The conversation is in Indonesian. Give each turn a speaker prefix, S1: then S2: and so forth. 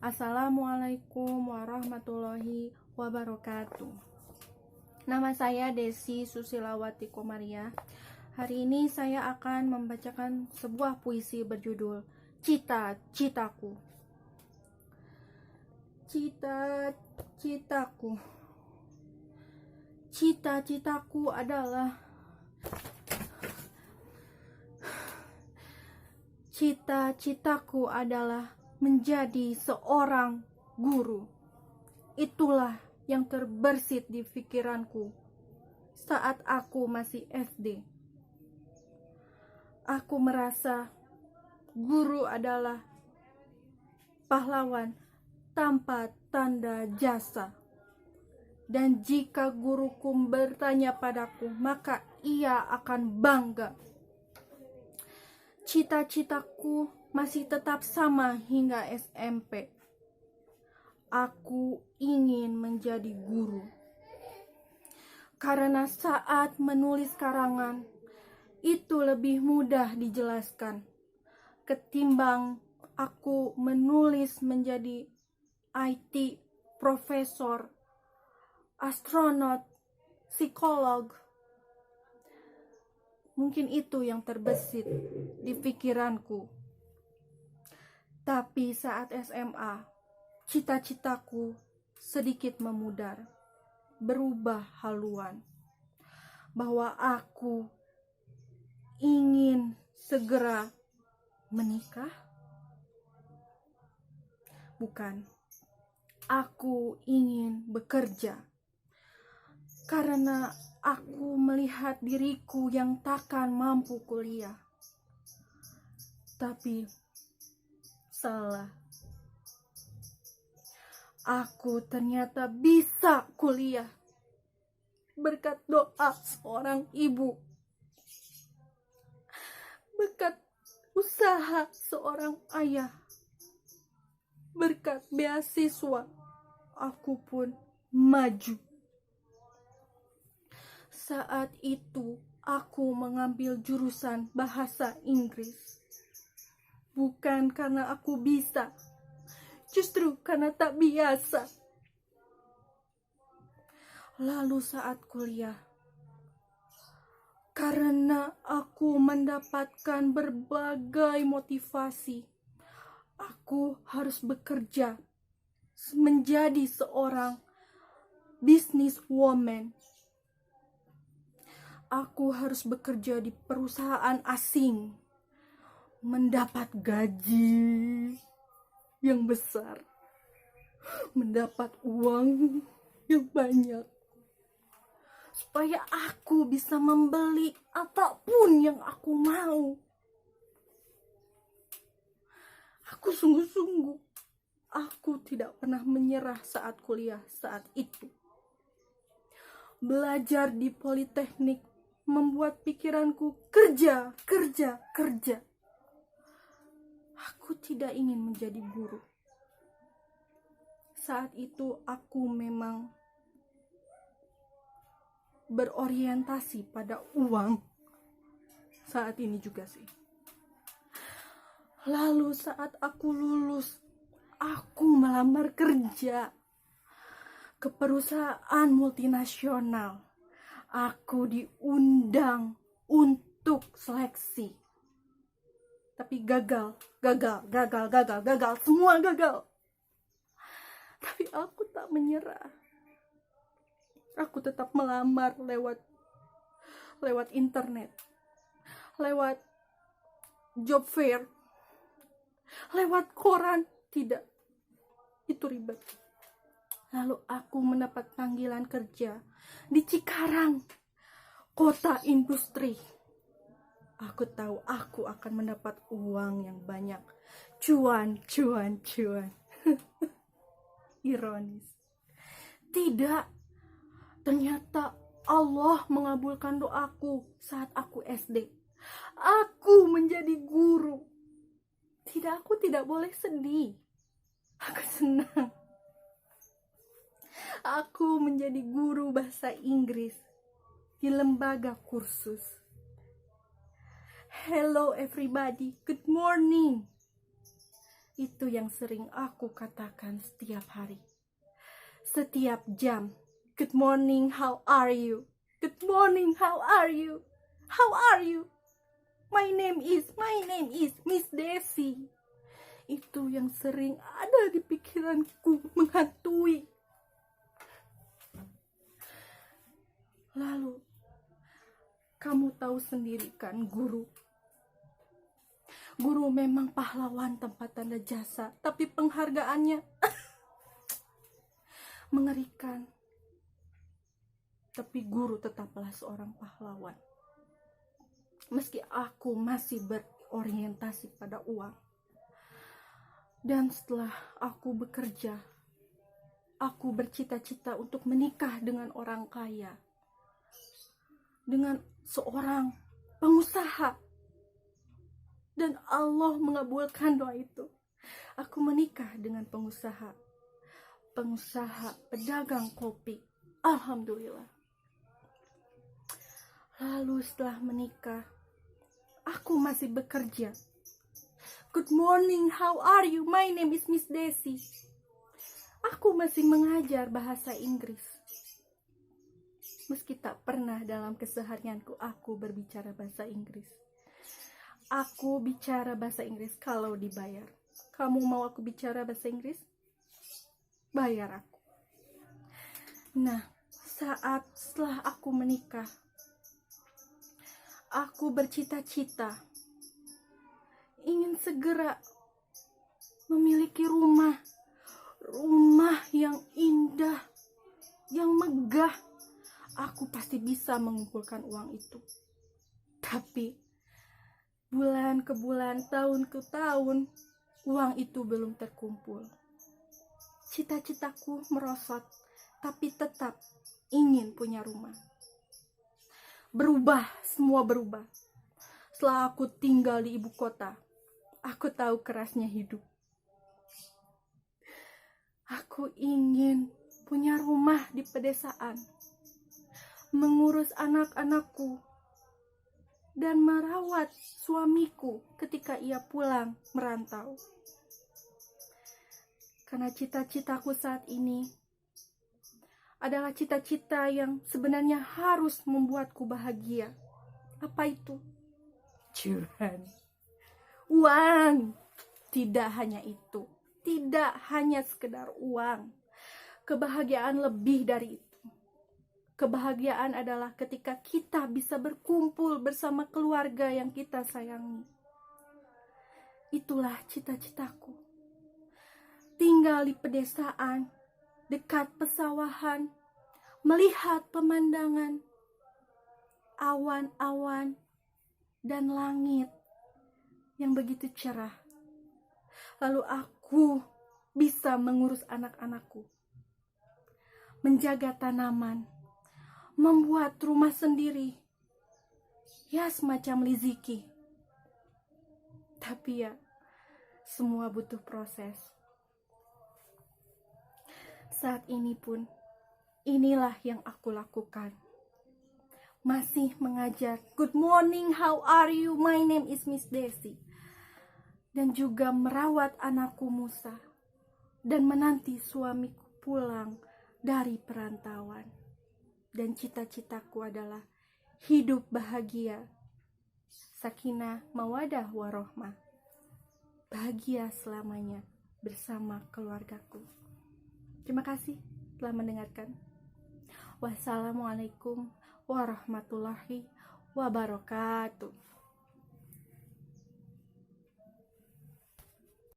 S1: Assalamualaikum warahmatullahi wabarakatuh. Nama saya Desi Susilawati Komaria. Hari ini saya akan membacakan sebuah puisi berjudul Cita-citaku. Cita-citaku. Cita-citaku adalah menjadi seorang guru. Itulah yang terbersit di pikiranku saat aku masih SD. Aku merasa guru adalah pahlawan tanpa tanda jasa. Dan jika guruku bertanya padaku, maka ia akan bangga. Cita-citaku masih tetap sama hingga SMP. Aku ingin menjadi guru. Karena saat menulis karangan, itu lebih mudah dijelaskan ketimbang aku menulis menjadi IT, profesor, astronot, psikolog. Mungkin itu yang terbesit di pikiranku. Tapi saat SMA, cita-citaku sedikit memudar, berubah haluan. Bahwa aku ingin segera menikah? Bukan. Aku ingin bekerja. Karena aku melihat diriku yang takkan mampu kuliah. Tapi salah. Aku ternyata bisa kuliah berkat doa seorang ibu, berkat usaha seorang ayah, berkat beasiswa. Aku pun maju. Saat itu aku mengambil jurusan bahasa Inggris. Bukan karena aku bisa, justru karena tak biasa. Lalu saat kuliah, karena aku mendapatkan berbagai motivasi, aku harus bekerja menjadi seorang businesswoman. Aku harus bekerja di perusahaan asing, mendapat gaji yang besar, mendapat uang yang banyak, supaya aku bisa membeli apapun yang aku mau. Aku sungguh-sungguh, aku tidak pernah menyerah saat kuliah saat itu. Belajar di politeknik membuat pikiranku kerja. Aku tidak ingin menjadi guru. Saat itu aku memang berorientasi pada uang. Saat ini juga sih. Lalu saat aku lulus, aku melamar kerja ke perusahaan multinasional. Aku diundang untuk seleksi. Tapi gagal, semua gagal. Tapi aku tak menyerah. Aku tetap melamar lewat internet, lewat job fair, lewat koran. Tidak, itu ribet. Lalu aku mendapat panggilan kerja di Cikarang, kota industri. Aku tahu aku akan mendapat uang yang banyak. Cuan. Ironis. Tidak. Ternyata Allah mengabulkan doaku saat aku SD. Aku menjadi guru. Aku tidak boleh sedih. Aku senang. Aku menjadi guru bahasa Inggris di lembaga kursus. Hello everybody, good morning. Itu yang sering aku katakan setiap hari, setiap jam. Good morning, how are you? Good morning, how are you? How are you? My name is Miss Desi. Itu yang sering ada di pikiranku, menghantui. Lalu, kamu tahu sendiri kan, guru memang pahlawan tanpa tanda jasa, tapi penghargaannya mengerikan. Tapi guru tetaplah seorang pahlawan. Meski aku masih berorientasi pada uang. Dan setelah aku bekerja, aku bercita-cita untuk menikah dengan orang kaya, dengan seorang pengusaha. Dan Allah mengabulkan doa itu. Aku menikah dengan pengusaha pedagang kopi. Alhamdulillah. Lalu setelah menikah, aku masih bekerja. Good morning, how are you? My name is Miss Desi. Aku masih mengajar bahasa Inggris. Meski tak pernah dalam keseharianku aku berbicara bahasa Inggris. Aku bicara bahasa Inggris kalau dibayar. Kamu mau aku bicara bahasa Inggris? Bayar aku. Nah, setelah aku menikah, aku bercita-cita ingin segera memiliki rumah yang indah, yang megah. Aku pasti bisa mengumpulkan uang itu. Tapi bulan ke bulan, tahun ke tahun, uang itu belum terkumpul. Cita-citaku merosot, tapi tetap ingin punya rumah. Semua berubah. Setelah aku tinggal di ibu kota, aku tahu kerasnya hidup. Aku ingin punya rumah di pedesaan, mengurus anak-anakku, dan merawat suamiku ketika ia pulang merantau. Karena cita-citaku saat ini adalah cita-cita yang sebenarnya harus membuatku bahagia. Apa itu? Cuan. Uang. Tidak hanya itu. Tidak hanya sekedar uang. Kebahagiaan lebih dari itu. Kebahagiaan adalah ketika kita bisa berkumpul bersama keluarga yang kita sayangi. Itulah cita-citaku. Tinggal di pedesaan, dekat pesawahan, melihat pemandangan, awan-awan, dan langit yang begitu cerah. Lalu aku bisa mengurus anak-anakku, menjaga tanaman, membuat rumah sendiri. Ya, semacam Liziki. Tapi ya, semua butuh proses. Saat ini pun, inilah yang aku lakukan. Masih mengajar. Good morning, how are you? My name is Miss Desi. Dan juga merawat anakku Musa. Dan menanti suamiku pulang dari perantauan. Dan cita-citaku adalah hidup bahagia, sakinah, mawadah, warohmah, bahagia selamanya bersama keluargaku. Terima kasih telah mendengarkan. Wassalamualaikum warahmatullahi wabarakatuh.